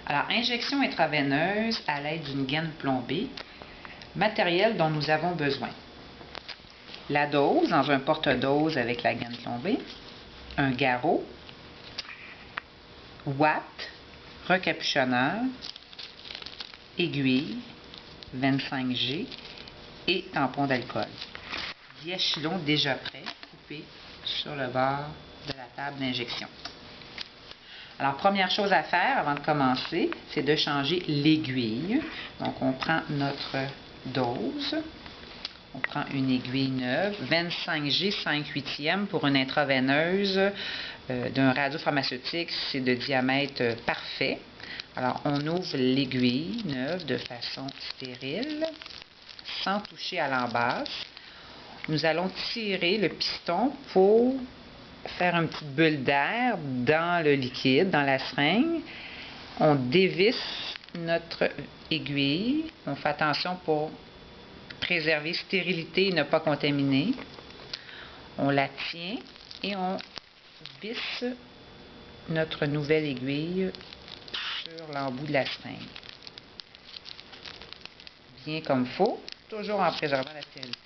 Alors, injection intraveineuse à l'aide d'une gaine plombée, matériel dont nous avons besoin. La dose dans un porte-dose avec la gaine plombée, un garrot, ouate, recapuchonneur, aiguille, 25G et tampon d'alcool. Diachylon déjà prêt, coupé sur le bord de la table d'injection. Alors, première chose à faire avant de commencer, c'est de changer l'aiguille. Donc, on prend notre dose. On prend une aiguille neuve, 25G 5/8e pour une intraveineuse d'un radiopharmaceutique, c'est de diamètre parfait. Alors, on ouvre l'aiguille neuve de façon stérile, sans toucher à l'embase. Nous allons tirer le piston pour faire une petite bulle d'air dans le liquide, dans la seringue. On dévisse notre aiguille. On fait attention pour préserver stérilité et ne pas contaminer. On la tient et on visse notre nouvelle aiguille sur l'embout de la seringue. Bien comme il faut, toujours en préservant la stérilité.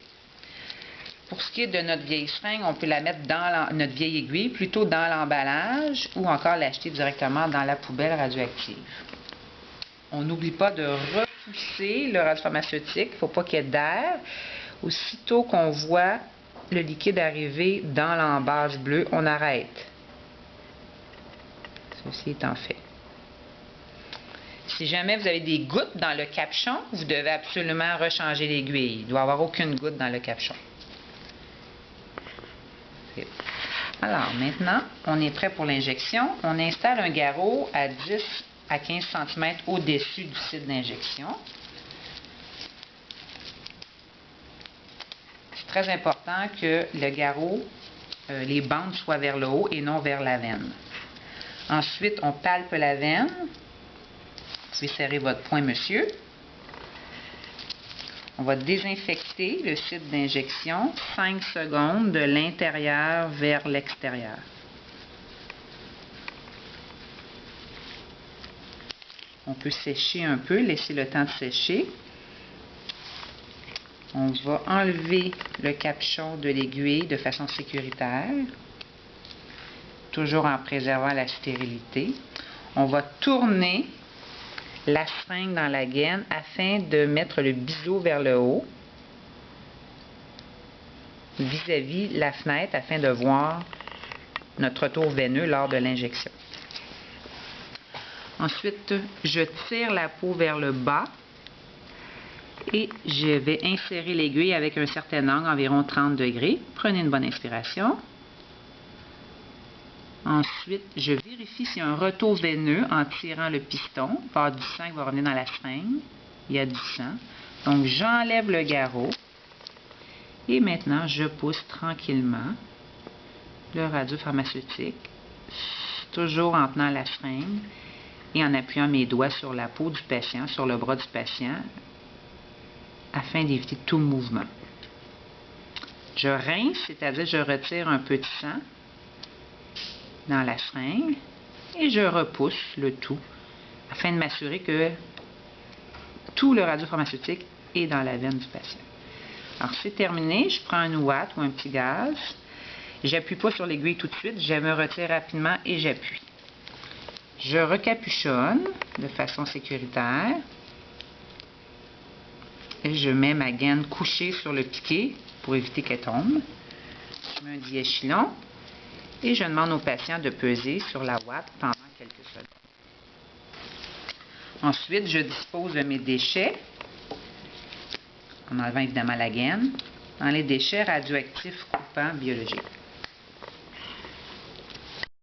Pour ce qui est de notre vieille seringue, on peut la mettre dans notre vieille aiguille, plutôt dans l'emballage, ou encore l'acheter directement dans la poubelle radioactive. On n'oublie pas de repousser le radiopharmaceutique, il ne faut pas qu'il y ait d'air. Aussitôt qu'on voit le liquide arriver dans l'embase bleue, on arrête. Ceci étant fait. Si jamais vous avez des gouttes dans le capuchon, vous devez absolument rechanger l'aiguille. Il ne doit y avoir aucune goutte dans le capuchon. Alors, maintenant, on est prêt pour l'injection. On installe un garrot à 10 à 15 cm au-dessus du site d'injection. C'est très important que le garrot, les bandes soient vers le haut et non vers la veine. Ensuite, on palpe la veine. Vous pouvez serrer votre poing, monsieur. On va désinfecter le site d'injection 5 secondes de l'intérieur vers l'extérieur. On peut sécher un peu, laisser le temps de sécher. On va enlever le capuchon de l'aiguille de façon sécuritaire, toujours en préservant la stérilité. On va tourner la seringue dans la gaine afin de mettre le biseau vers le haut, vis-à-vis la fenêtre, afin de voir notre retour veineux lors de l'injection. Ensuite, je tire la peau vers le bas et je vais insérer l'aiguille avec un certain angle, environ 30 degrés. Prenez une bonne inspiration. Ensuite, je vérifie s'il y a un retour veineux en tirant le piston. Il va y avoir du sang qui va revenir dans la seringue. Il y a du sang. Donc, j'enlève le garrot. Et maintenant, je pousse tranquillement le radiopharmaceutique, toujours en tenant la seringue et en appuyant mes doigts sur la peau du patient, sur le bras du patient, afin d'éviter tout mouvement. Je rince, c'est-à-dire je retire un peu de sang dans la seringue et je repousse le tout afin de m'assurer que tout le radiopharmaceutique est dans la veine du patient. Alors c'est terminé, je prends une ouate ou un petit gaz, j'appuie pas sur l'aiguille tout de suite, je me retire rapidement et j'appuie. Je recapuchonne de façon sécuritaire et je mets ma gaine couchée sur le piquet pour éviter qu'elle tombe. Je mets un diachylon et je demande au patient de peser sur la ouate pendant quelques secondes. Ensuite, je dispose de mes déchets, en enlevant évidemment la gaine, dans les déchets radioactifs coupants biologiques.